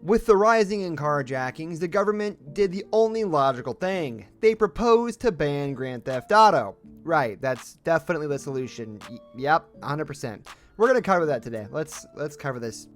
With the rising in carjackings, the government did the only logical thing. They proposed to ban Grand Theft Auto. Right, that's definitely the solution. Yep, 100%. We're going to cover that today. Let's cover this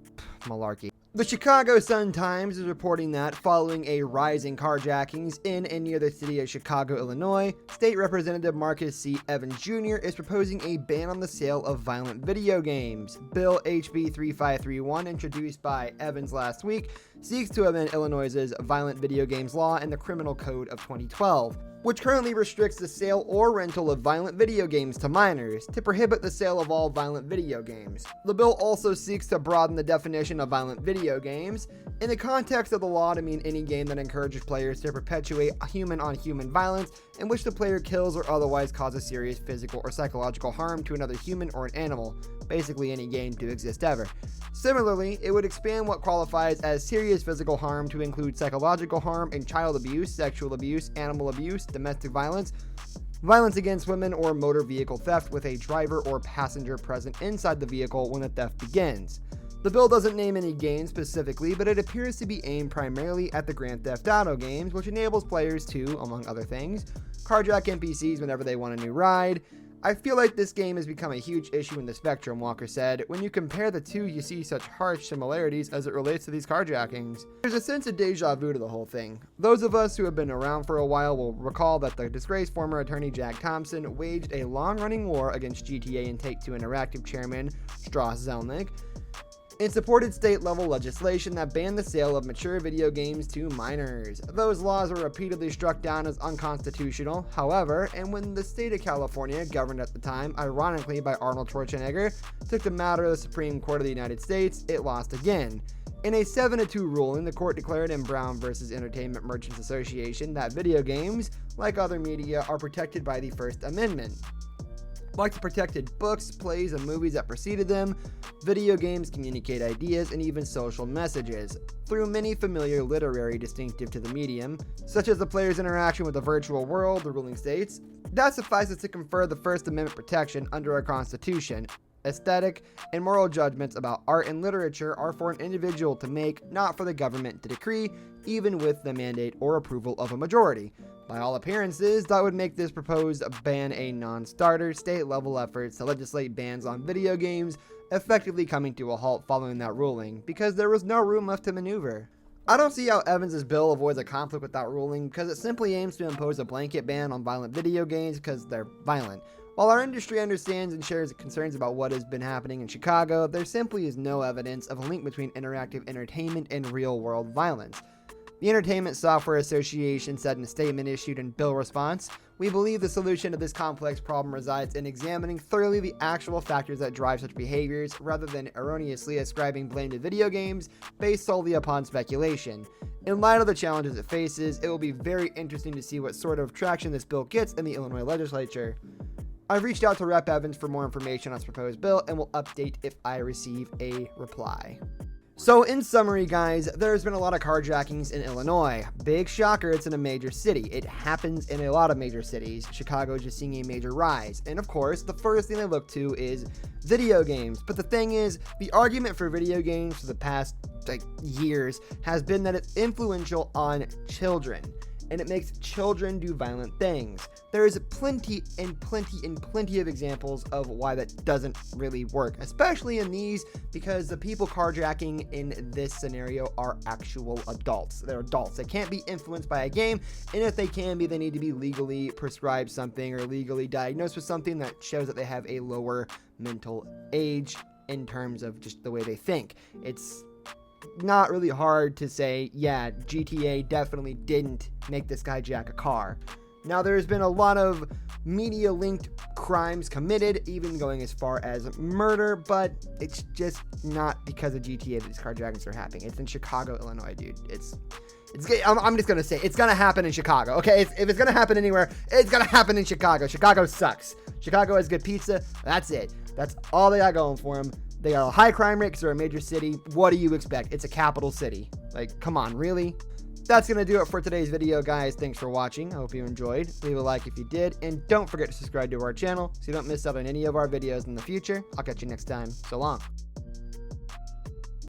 malarkey. The Chicago Sun-Times is reporting that following a rise in carjackings in and near the city of Chicago, Illinois, State Representative Marcus C. Evans Jr. is proposing a ban on the sale of violent video games. Bill HB 3531, introduced by Evans last week, seeks to amend Illinois' violent video games law and the Criminal Code of 2012, which currently restricts the sale or rental of violent video games to minors, to prohibit the sale of all violent video games. The bill also seeks to broaden the definition of violent video games in the context of the law to mean any game that encourages players to perpetuate human-on-human violence in which the player kills or otherwise causes serious physical or psychological harm to another human or an animal, basically any game to exist ever. Similarly, it would expand what qualifies as serious physical harm to include psychological harm and child abuse, sexual abuse, animal abuse, domestic violence, violence against women, or motor vehicle theft with a driver or passenger present inside the vehicle when the theft begins. The bill doesn't name any games specifically, but it appears to be aimed primarily at the Grand Theft Auto games, which enables players to, among other things, carjack NPCs whenever they want a new ride. I feel like this game has become a huge issue in the spectrum, Walker said. When you compare the two, you see such harsh similarities as it relates to these carjackings. There's a sense of deja vu to the whole thing. Those of us who have been around for a while will recall that the disgraced former attorney Jack Thompson waged a long-running war against GTA and Take-Two Interactive chairman Strauss Zelnick, and supported state-level legislation that banned the sale of mature video games to minors. Those laws were repeatedly struck down as unconstitutional, however, and when the state of California, governed at the time, ironically by Arnold Schwarzenegger, took the matter to the Supreme Court of the United States, it lost again. In a 7-2 ruling, the court declared in Brown v. Entertainment Merchants Association that video games, like other media, are protected by the First Amendment. Like the protected books, plays, and movies that preceded them, video games communicate ideas and even social messages through many familiar literary distinctive to the medium, such as the player's interaction with the virtual world, the ruling states. That suffices to confer the First Amendment protection under our Constitution. Aesthetic and moral judgments about art and literature are for an individual to make, not for the government to decree, even with the mandate or approval of a majority. By all appearances, that would make this proposed ban a non-starter. State-level efforts to legislate bans on video games effectively coming to a halt following that ruling, because there was no room left to maneuver. I don't see how Evans' bill avoids a conflict with that ruling, because it simply aims to impose a blanket ban on violent video games because they're violent. While our industry understands and shares concerns about what has been happening in Chicago, there simply is no evidence of a link between interactive entertainment and real-world violence. The Entertainment Software Association said in a statement issued in bill response, "We believe the solution to this complex problem resides in examining thoroughly the actual factors that drive such behaviors, rather than erroneously ascribing blame to video games based solely upon speculation. In light of the challenges it faces, it will be very interesting to see what sort of traction this bill gets in the Illinois legislature." I've reached out to Rep. Evans for more information on this proposed bill and will update if I receive a reply. So in summary, guys, there's been a lot of carjackings in Illinois. Big shocker, it's in a major city. It happens in a lot of major cities. Chicago is just seeing a major rise. And of course, the first thing they look to is video games. But the thing is, the argument for video games for the past years has been that it's influential on children, and it makes children do violent things. There is plenty of examples of why that doesn't really work, especially in these, because the people carjacking in this scenario are actual adults. They're adults. They can't be influenced by a game, and if they can be, they need to be legally prescribed something or legally diagnosed with something that shows that they have a lower mental age in terms of just the way they think. It's not really hard to say, yeah, GTA definitely didn't make this guy jack a car. Now, there's been a lot of media-linked crimes committed, even going as far as murder, but it's just not because of GTA that these carjackings are happening. It's in Chicago, Illinois, dude. I'm just gonna say, it's gonna happen in Chicago, okay? If it's gonna happen anywhere, it's gonna happen in Chicago. Chicago sucks. Chicago has good pizza. That's it. That's all they got going for them. They got a high crime rate because they're a major city. What do you expect? It's a capital city. Like, come on, really? That's going to do it for today's video, guys. Thanks for watching. I hope you enjoyed. Leave a like if you did. And don't forget to subscribe to our channel so you don't miss out on any of our videos in the future. I'll catch you next time. So long.